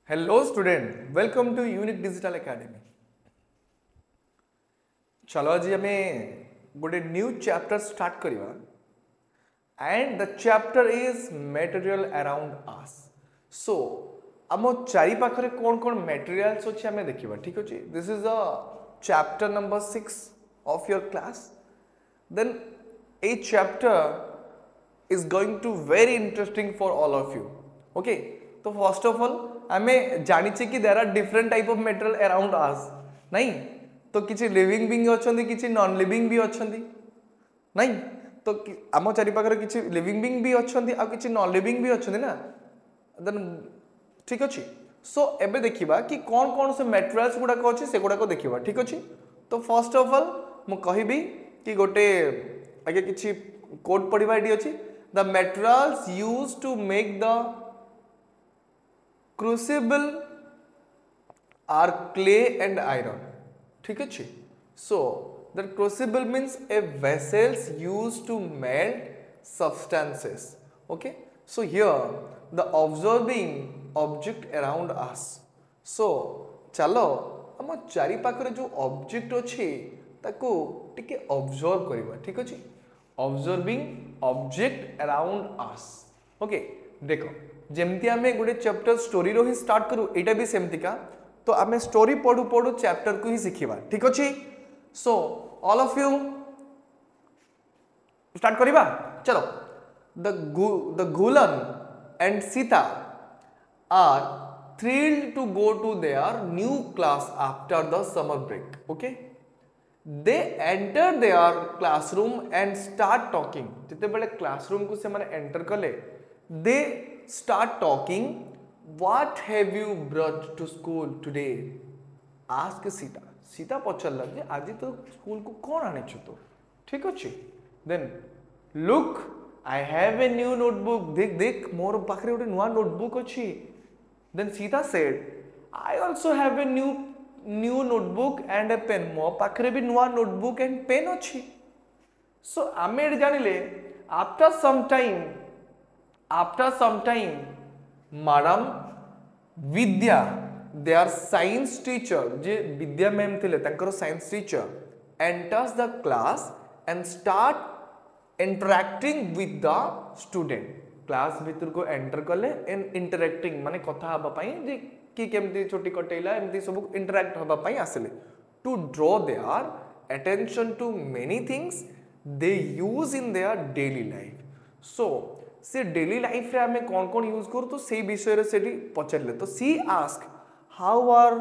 Hello student, welcome to Unique Digital Academy. चलो आज आमे गोटे न्यू चैप्टर स्टार्ट करिवा and the chapter is material around us. So आम चारि पाखरे कोन कोन मटेरियल्स अछि आमे देखिबा. ठीक अछि. This is a chapter number 6 of your class. Then a chapter is going to very interesting for all of you. Okay. तो फर्स्ट ऑफ ऑल आमे जानिचे कि there are different type of material around us. नहीं तो किसी living being अछंती, किसी non living भी अछंती. नहीं तो आम चारि पाखरे किसी लिविंग बीइंग भी अछंती आ किसी नॉन लिविंग भी अछंती ना. देन ठीक अछि. सो एबे देखिबा कि कौन कौन से मटेरियल्स गुडा को अछि से गुडा को देखिबा. ठीक अछि. तो फर्स्ट ऑफ ऑल मु कहिबी कि गोटे आगे किसी कोड पढिबा एडी अछि. The materials used to make the crucible are clay and iron. ठीक है. So the crucible means a vessels used to melt substances. Okay. So here the observing object around us. So चलो हम चारि पाखरे जो ऑब्जेक्ट अछि ताको टिके ऑब्जर्व करिबा. ठीक अछि. ऑब्जर्विंग ऑब्जेक्ट अराउंड अस. ओके. देखो जेमती आमे गोटे चैप्टर स्टोरी रो ही स्टार्ट करू एटा भी सेमती का. तो आमे स्टोरी पढू पढू चैप्टर को ही सिखिबा. ठीक अछि. So all of you start करिबा. चलो. द गुलन and Sita are thrilled to go to their new class after the summer break. Okay. They enter their classroom and start talking. जते बेले क्लासरूम को से माने एंटर कले they start talking. What have you brought to school today? Ask Sita. Sita पचरला जे आज तो school को कौन आने तो. ठीक अछि. Then look, I have a new notebook. देख देख मोर पाखरे गोटे नुवा नोटबुक अछि. Then Sita said, I also have a new notebook and a pen. मो पाखरे भी नुवा नोटबुक एंड पेन अछि. So आमे जानिले after some time madam Vidya, their science teacher, J Vidya ma'am थिले तांकर science teacher, enters the class and start interacting with the student. Class भीतर को एंटर कले एंड इंटरैक्टिंग माने कथा हबा पई जे कि केमती छोटी कटेला एमती सब इंटरैक्ट हबा पई आसले. To draw their attention to many things they use in their daily life. So से डेली लाइफ रे हमें कौन कौन यूज करू तो से विषय रे सेठी पचरले. तो she ask how are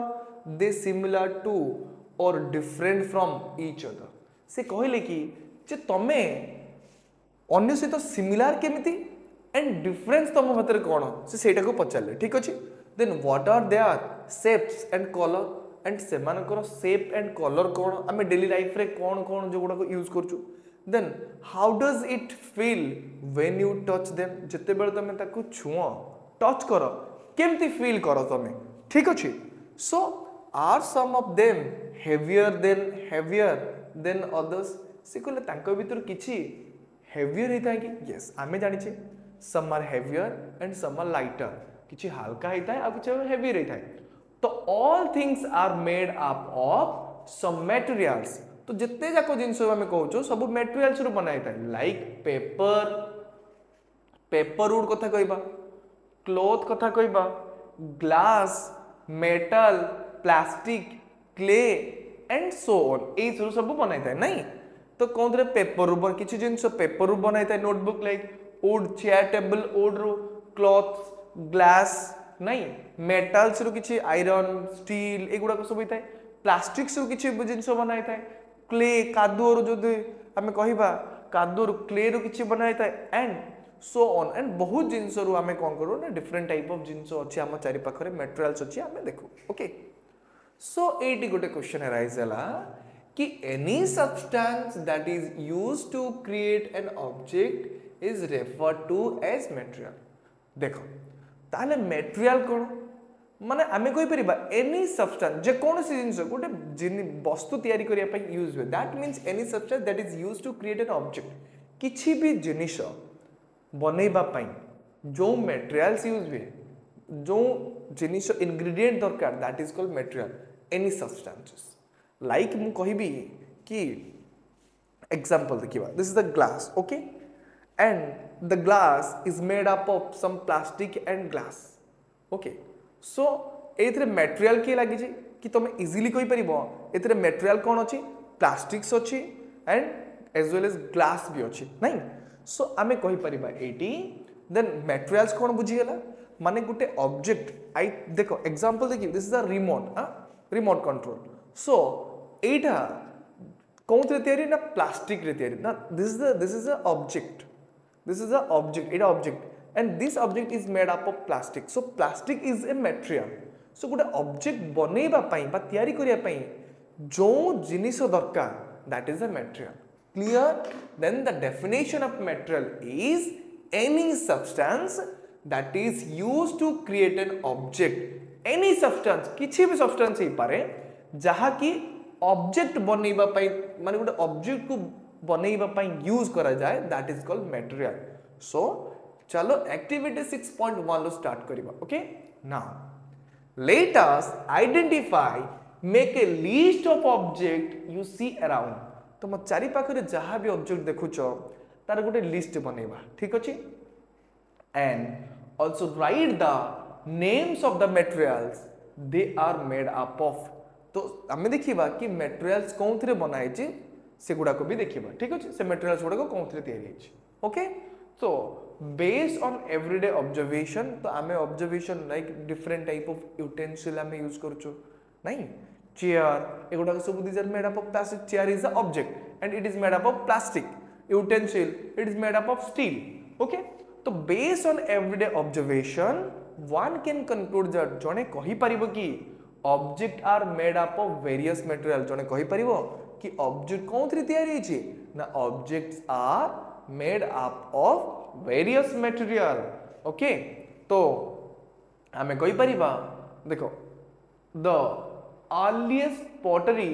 they similar to और डिफरेंट फ्रॉम ईच अदर. से कहले कि जे तमे अन्य सहित सिमिलर केमिति एंड डिफरेंस तम भीतर कौन से सेटा को पचारले. ठीक अछि. Then what are their shapes and colour and से मानकर शेप एंड कलर कौन आमे डेली लाइफ रे कौन कौन जो गुडा को यूज करछु. Then how does it feel when you touch them. जते बेर तमे ताको छुओ टच करो केमती फील करो तमे. ठीक अछि. So are some of them heavier than others. से कहले तांको भीतर किछि हेवियर हेता कि. यस आमे जानि छे some are heavier and some are lighter. किछि हल्का हेता है आ किछि हेवी रहता है. तो all things are made up of some materials. तो जितने जाको जिंस हमें कहउछो सब मटेरियल्स रो बना हेता है. लाइक पेपर वुड कथा कहबा, क्लॉथ कथा कहबा, glass, metal, plastic, clay and so on. ए सब बना हेता है. नहीं तो कौन रे पेपर ऊपर किछि जिंस पेपर रू बना हेता है. Notebook like wood, chair table wood रो, क्लॉथ, ग्लास नहीं, मेटल्स रो किछि आयरन, स्टील एगुडा को सब हेता है. प्लास्टिक्स रो किछि जिंस बना हेता है. क्ले कादुओ रो जदि हमें कहिबा कादुओ रो क्ले रो किछि बना हेता है एंड सो ऑन. एंड बहुत जिंस रो हमें कोन करू ना डिफरेंट टाइप ऑफ जिंस अछि हम चारि पाखरे मटेरियल्स अछि हमें देखू. ओके. सो एटी गोटे क्वेश्चन अराइज हला कि any substance that is used to create an object is referred to as material. देखो ताले material कोन माने आमे कोइ परिबा एनी सब्सटेंस जे कोन सी जिंस गोटे वस्तु तयारी करिया पई यूज हुए. That means any substance that is used to create an object. किछि भी जिनिस बनेबा पई जो मटेरियल्स यूज हुए जो जिनिस इंग्रेडिएंट दरकार that is called material any substances like मु कहबी कि एग्जांपल देखिबा this is the glass okay and the glass is made up of some plastic and glass okay so एथरे मटेरियल के लागि जे कि तुम इजीली कहि परिबो एथरे मटेरियल कोन अछि प्लास्टिक्स अछि and as well as glass भी अछि नहीं सो आमे कहि परिबा एटी देन मटेरियल्स कोन बुझी गेला माने गुटे ऑब्जेक्ट आई देखो एग्जांपल देखि this is a remote control so एटा कोन तैयारी ना प्लास्टिक रे तैयारी ना दिस इज अ ऑब्जेक्ट एटा object and this object is made up of plastic so plastic is a material so गुटे ऑब्जेक्ट बनेबा पई बा तैयारी करिया पई जो जिनिस दरकार that is a material clear then the definition of material is any substance that is used to create an object any substance किछि भी substance ही पारे जहा कि ऑब्जेक्ट बनेबा पई माने गुटे ऑब्जेक्ट को बनेबा पई यूज करा जाए that is called material so चलो एक्टिविटी 6.1 लो स्टार्ट करिबा okay now let us identify make a list of object you see around तो म चारि पाखरे जहा भी ऑब्जेक्ट देखुचो तार गोटे लिस्ट बनेबा ठीक अछि and also write the names of the materials they are made up of तो हमें देखिबा कि मटेरियल्स कोनथरे बनाई छि से गुडा को भी देखिबा ठीक अछि से मटेरियल्स गुडा को कोनथरे तैयारी छि ओके तो बेस्ड ऑन एवरीडे ऑब्जर्वेशन तो हमें observation like different type of utensil हमें यूज करछु नहीं चेयर एगुडा सब these are made up of plastic chair is a object and it is made up of plastic utensil it is made up of steel okay so based on everyday observation one can conclude that jone कहि परिबो कि object are made up of various material jone कहि परिबो कि object कोनथि तैयारी छि ना objects are made up of various material okay तो हमें कहि परिबा देखो the earliest pottery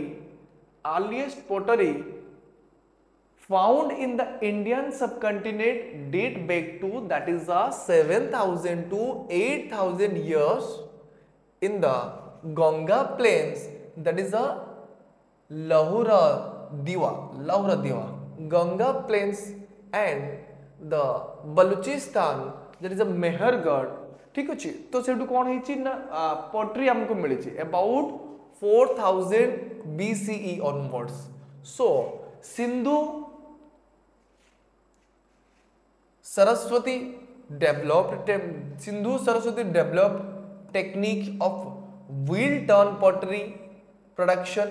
found in the Indian subcontinent date back to that is 7,000 to 8,000 years in the Ganga plains that is a Lahora Diwa Ganga plains and the Baluchistan that is a Mehergarh ठीक अछि तो सेटु कोन हिची ना pottery हमको मिली छि about 4000 BCE onwards so Sindhu Saraswati developed technique of wheel turn pottery production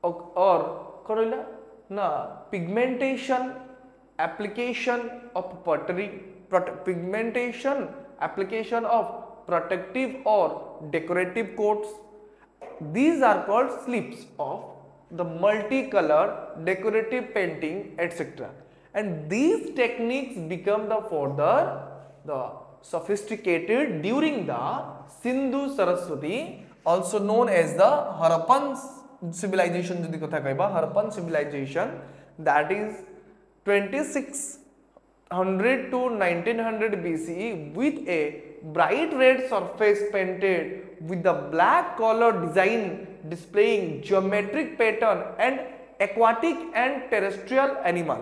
or Corolla ना pigmentation application of pottery pigmentation application of protective or decorative coats these are called slips of the multicolored decorative painting etc and these techniques become the further the sophisticated during the Sindhu Saraswati also known as the Harappan civilization jodi kotha kaiba Harappan civilization that is 2600 to 1900 BCE with a bright red surface painted with the black color design displaying geometric pattern and aquatic and terrestrial animal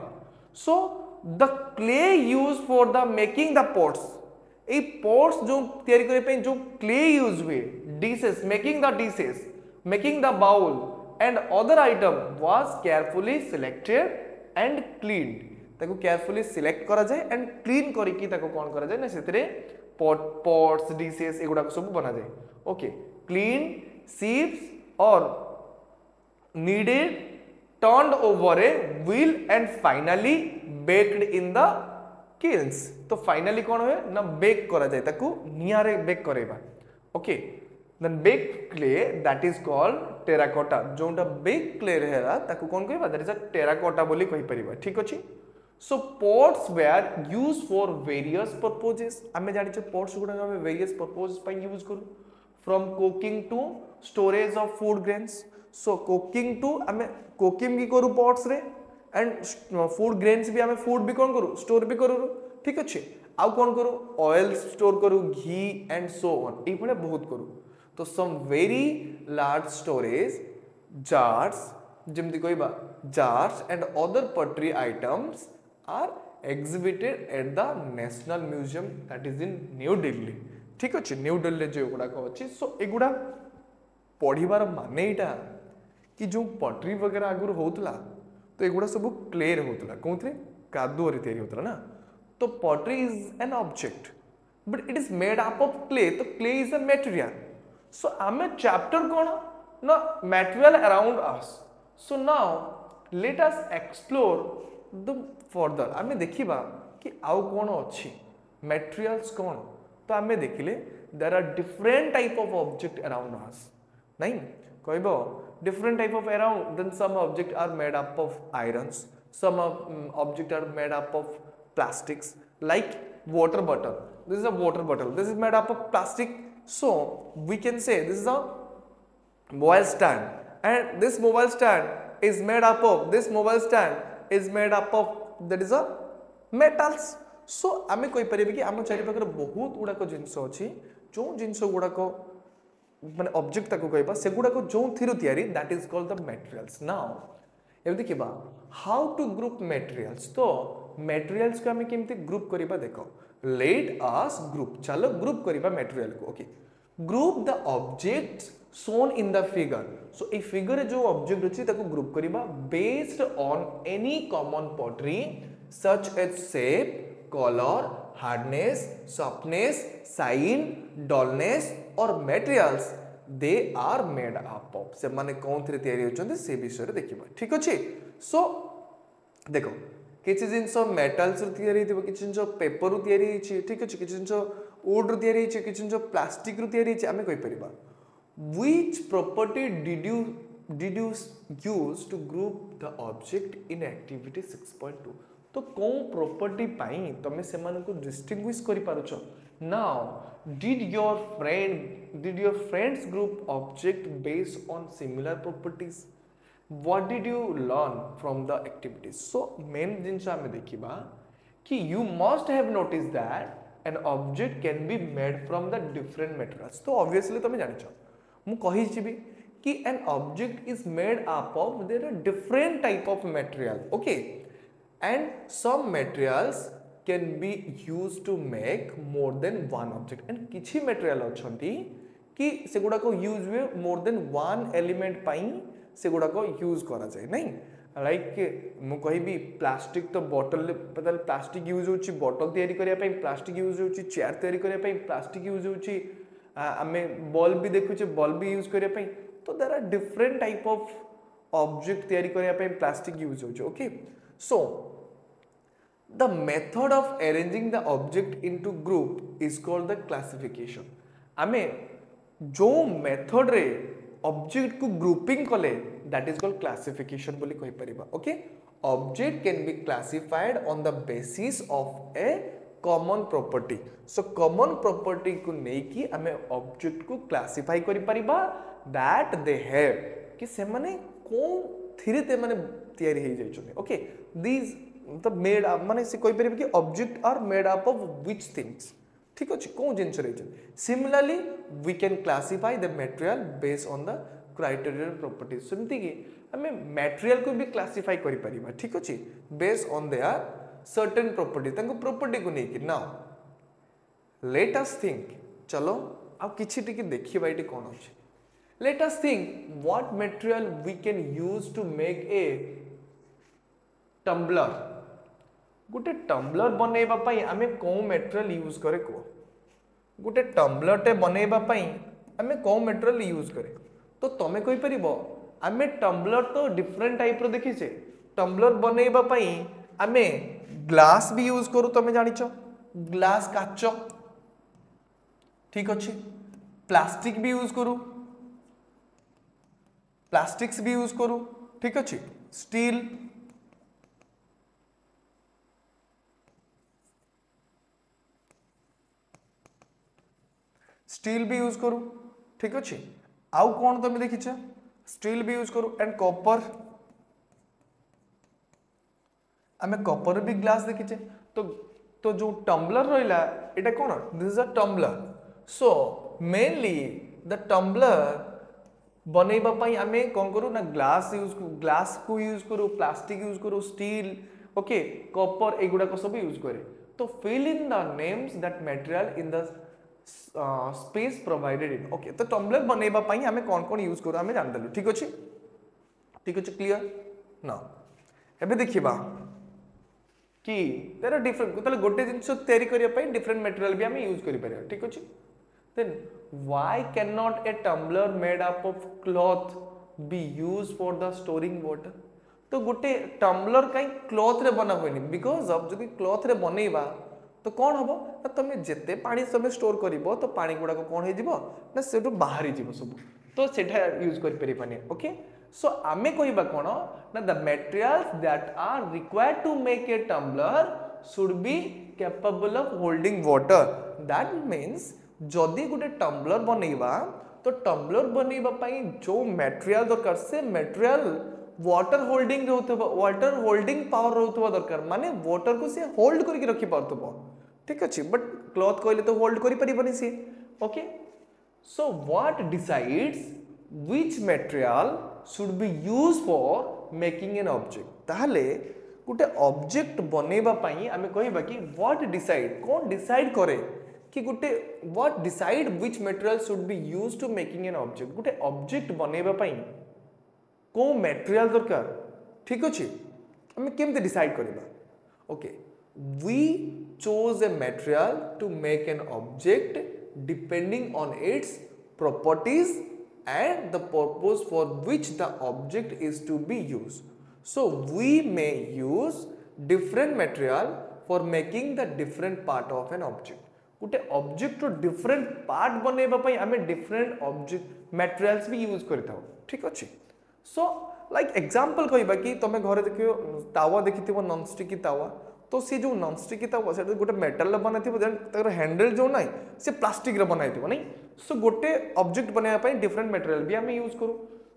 so the clay used for the making the pots a pots जो तैयारी करे पे जो clay use हुए dishes making the bowl and other item was carefully selected and cleaned ताको carefully select करा जाए and clean करी की ताको कोन करा जाए ना सेतरे pots dishes एगुडा सब बना जाए okay clean sheets or kneaded turned over a wheel and finally baked in the kilns तो finally कोन होय ना bake करा जाए ताको निया रे bake करेबा okay then baked clay that is called terracotta जोंटा baked clay रहेला ताको कोन कहबा that is a terracotta बोली कहि परिबा ठीक अछि so pots were used for various purposes आमे जानि छ pots गुडा हम various purposes पय यूज करू from cooking to storage of food grains so cooking to आमे cooking भी करू pots रे and food grains भी आमे food भी कोन करू store भी करू ठीक अछि आउ कौन करू ऑयल स्टोर करू घी एंड सो ऑन ये बहुत करू तो some very large storage jars जमती कहबा jars and other pottery items are exhibited at the National Museum that is in New Delhi ठीक अच्छे न्यू दिल्ली जो गुड़ाक अच्छी सो एगुड़ा पढ़ार माने यहाँ कि जो पटरी वगैरह आगुरी होता तो एगुड़ा सब क्ले होता कौन कादुअरे तैयारी होता ना तो pottery is an object but it is made up of clay तो clay is a material so आम चैप्टर कौन ना material around us so now let us explore the further आम देखा कि आउ कौन अच्छी मटेरियल्स कौन तो आम देखिले there are different type of object around us नहीं कहबो different type of around then some object are made up of irons some object are made up of plastics like water bottle this is a water bottle this is made up of plastic so we can say this is a mobile stand and this mobile stand is made up of this mobile stand is made up of that is a metals so आमे कोई परिबे कि आम चारि पाखर बहुत गुड़ाक जिनस अछि जो जिनस गुड़ाक माने ऑब्जेक्ट ताको कहबा सेगुडा को जो थिरु तयारी that is called the materials now एबे देखिबा हाउ टू ग्रुप मटेरियल्स तो मटेरियल्स को हमें केमती ग्रुप करिबा देखो लेट अस ग्रुप चलो ग्रुप करिबा मटेरियल को okay group the objects shown in the figure so a figure रे जो ऑब्जेक्ट अछि ताको ग्रुप करिबा based on any common pottery such as shape color hardness softness shine dullness or materials they are made up of से माने कौन थरे तयारी होचंदे से विषय रे देखिबा ठीक अछि सो देखो किछि जिंस मेटल्स रो तयारी दिबो किछि जिंस पेपर रो तयारी अछि ठीक अछि किछि जिंस वुड रो तयारी अछि किछि जिंस प्लास्टिक रो तयारी अछि आमे कहि परिबा which property did you use to group the object in activity 6.2 तो कौन प्रॉपर्टी पाई तमे सेमान को डिस्टिंग्विश करि पारुछ now did your friends group object based on similar properties what did you learn from the activities so main जिंस हमें देखिबा कि you must have noticed that an object can be made from the different materials तो obviously तमे जानिछ मु कहि छिबी कि an object is made up of there are different type of material okay and some materials can be used to make more than one object and किछि material अछंती कि सेगुडा को use हुए more than one element पाई सेगुडा को use करा जाय नहीं like मु कहिबी plastic तो बोतल पता प्लास्टिक यूज होची बोतल तयारी करिया पई प्लास्टिक यूज होची चेयर तयारी करिया पई प्लास्टिक यूज होची आमे बल्ब भी देखुचे बल्ब भी यूज करिया पई तो there are different type of object तयारी करिया पई प्लास्टिक यूज होची okay so the method of arranging the object into group is called the classification आमे जो मेथड रे ऑब्जेक्ट को ग्रुपिंग कले दैट इज कॉल्ड क्लासिफिकेशन बोली कहि परिबा okay object can be classified on the basis of a common property so common property को नै कि आमे ऑब्जेक्ट को क्लासिफाई करि परिबा दैट दे हैव कि से माने को थिरे ते माने तयारी हे जाय छने okay these the made up माने से कोई परिबे कि object are made up of which things ठीक अछि को जिंस रहिछ similarly we can classify the material based on the criterial properties सुनती कि हमें मटेरियल को भी क्लासिफाई करि परिबा ठीक अछि based on their certain property तंको प्रॉपर्टी को नै कि नाउ लेट अस थिंक चलो अब किछि टिके देखिबा इटी कोन अछि let us think what material we can use to make a tumbler गोटे टम्बलर बनैबा पई आमे को मटेरियल यूज करे को गोटे टम्बलर टे बनैबा पई आमे को मटेरियल यूज करे तो तमे कोइ परिबो आमे टम्बलर तो डिफरेंट टाइप रो देखि छे टम्बलर बनैबा पई आमे ग्लास भी यूज करू तमे जानि छ ग्लास काच ठीक अछि प्लास्टिक भी यूज करू प्लास्टिक्स भी यूज करू ठीक अछि स्टील स्टील भी यूज करू ठीक अच्छे आउ कौन तुम देखीच स्टील भी यूज करू एंड कॉपर आमे कॉपर भी ग्लास देखीचे तो तो जो टम्बलर रहिला एटा कोन this is a tumbler so mainly the tumbler बनैबा पई आमे कोन करू ना ग्लास को यूज करू प्लास्टिक यूज करू स्टील ओके कॉपर एगुडा को सब यूज करे तो fill in the names that material in the space provided in okay तो टम्बलर बनैबा पई आमे कोन यूज करू आमे जान देलु ठीक अछि क्लियर ना एबे देखिबा कि तेरा डिफरेंट तले गोटे जिंस तयारी करिया पई डिफरेंट मटेरियल भी आमे यूज करि परिया ठीक अछि then why can not a tumbler made up of cloth be used for the storing water तो गोटे टम्बलर काई क्लॉथ रे बना होइनी बिकॉज़ ऑफ जदी क्लॉथ रे बनेबा तो कौन हबो ना तुम जेते पानी सब स्टोर करिवो तो पानी गुडा को कौन हे जिवो ना सेटु बाहरी जिवो सब तो सेठा यूज करि परिबानी ओके सो आमे कहिबा कोन ना the materials that are required to make a tumbler should be capable of holding water that means जदी गुटे टम्बलर बनेबा तो टम्बलर बनेबा पई जो मटेरियल दरकार से मटेरियल वाटर होल्डिंग रहउतबो वाटर होल्डिंग पावर रहउतबो दरकार माने वाटर को से होल्ड करके रखि परतबो ठीक अछि बट क्लॉथ कहले तो होल्ड करि परिबनी से okay so what decides which material should be used for making an object ताहले गुटे ऑब्जेक्ट बनेबा पई आमे कहिबा कि व्हाट डिसाइड कोन डिसाइड करे कि गुटे what decide which material should be used to making an object गुटे ऑब्जेक्ट बनेबा पई को मटेरियल दरकार ठीक अछि हम केमते डिसाइड करबा okay we choose a material to make an object depending on its properties and the purpose for which the object is to be used so we may use different material for making the different part of an object गुटे object रो different part बनेबा पई हमें different object materials भी use करथाउ ठीक अछि so like example कहिबा कि तमे घरे देखियो तावा देखिथिबो नॉन स्टिकी तावा तो से जो नॉन स्टिकी तावा सेटा गोटे मेटल बनाइथिबो देन तार हैंडल जो नै से प्लास्टिक रे बनाइथिबो नै सो गोटे ऑब्जेक्ट बनाया पई डिफरेंट मटेरियल भी हमें यूज करू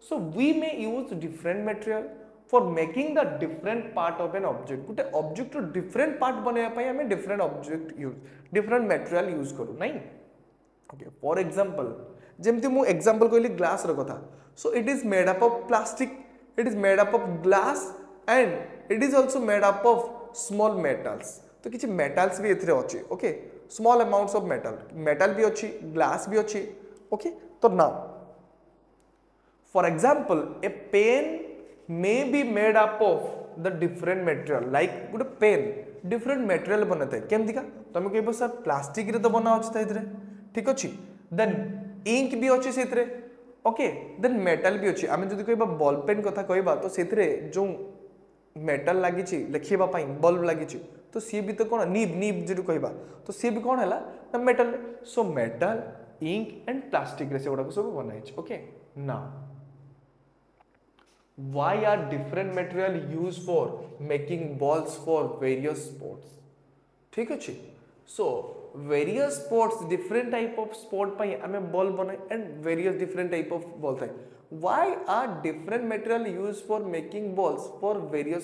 so we may use different material for making the different part of an object गोटे ऑब्जेक्ट रो डिफरेंट पार्ट बनाया पई हमें different object use different material use करू नै ओके फॉर एग्जांपल जेमति मु एग्जांपल कहली ग्लास रो कथा so it is made up of plastic it is made up of glass and it is also made up of small metals तो किछि metals भी एथरे अछि okay small amounts of metal भी अछि glass भी अछि ओके तो now for example a pen may be made up of the different material like good pen different material बनते केम दिका तमे कहबो सर प्लास्टिक रे तो बना अछि तइतरे ठीक अछि देन इंक भी अछि सेतरे ओके देन मेटल भी अच्छी आमे जदि कहबा बॉल पेन कथा कहबा तो सेथरे जो मेटल लागि छि लिखिबा पई बल्ब लागि छि तो सी भी तो कोन नीब जदि कहबा तो सी भी कोन हला ना metal so metal ink and plastic रे सेगुडा को सब बनाइ छि okay now why are different material used for making balls for various sports ठीक अछि सो various sports different type of sport pai ame ball banai and various different type of ball thai why are different material used for making balls for various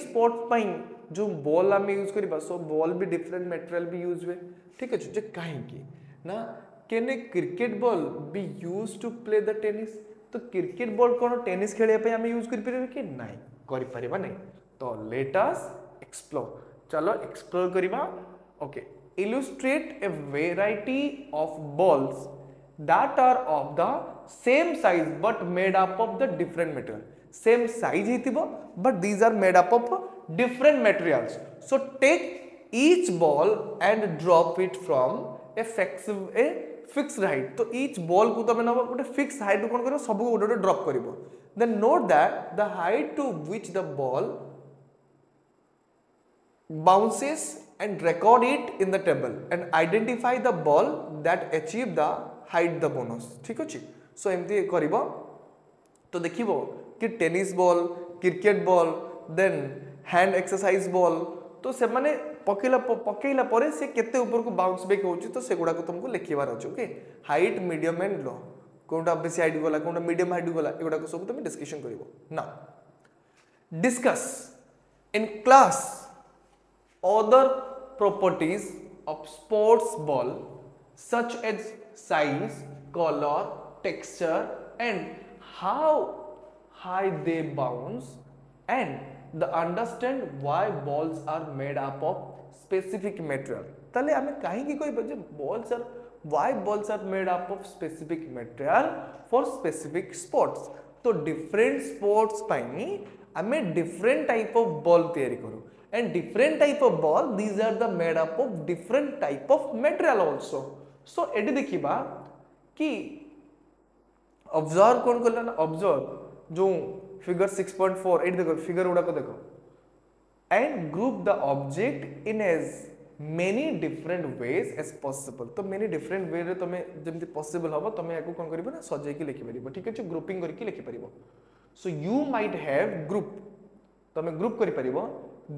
sport pai जो ball ame use kariba so ball भी different material भी use हुए ठीक अछि जे काहे की ना केने cricket ball be used to play the tennis तो क्रिकेट बॉल कोन टेनिस खेले पे ame use करि परबे कि नाही करि परबा नाही तो let us explore चलो एक्सप्लोर करिबा okay illustrate a variety of balls that are of the same size but made up of the different material same size hithibo but these are made up of different materials so take each ball and drop it from a fixed height तो each ball को तमे नबो गोटे fixed height कोन करियो सब गोटे drop करिवो then note that the height to which the ball bounces and record it in the table and identify the ball that achieve the height the bonus ठीक अछि सो एमती करिवो तो देखिवो कि tennis ball cricket ball then hand exercise ball तो से माने पकेला परे से केते ऊपर को बाउंस बैक होची तो से गुडा को तुमको लिखिबार अछि okay height medium and low कोनटा बेसी हाइट गला कोनटा मीडियम हाइट गला एगुडा को सब तुम डिस्कशन करिवो ना discuss in class other properties of sports ball such as size, color, texture and how high they bounce and the understand why balls are made up of specific material. ताले आमे काहे की कोई बजे balls are why balls are made up of specific material for specific sports. तो different sports पाई आमे different type of ball तैयारी करू and different type of ball these are the made up of different type of material also. So eighty देखिबा कि observe कौन करला ना observe जो फिगर 6.4 एट देखो फिगर गुड़ा को देखो and group the object in as many different ways as possible. तो मेनी डिफरेंट वे रे तमे जेमति पॉसिबल होबो तमे याको कोन करिवो ना सजाई के लिखि परिबो. ठीक अछि ग्रुपिंग करके लिखि परिबो. So you might have group तमे ग्रुप करि परिबो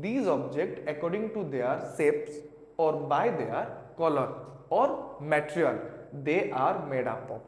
these object according to their shapes or by their color or material they are made up of.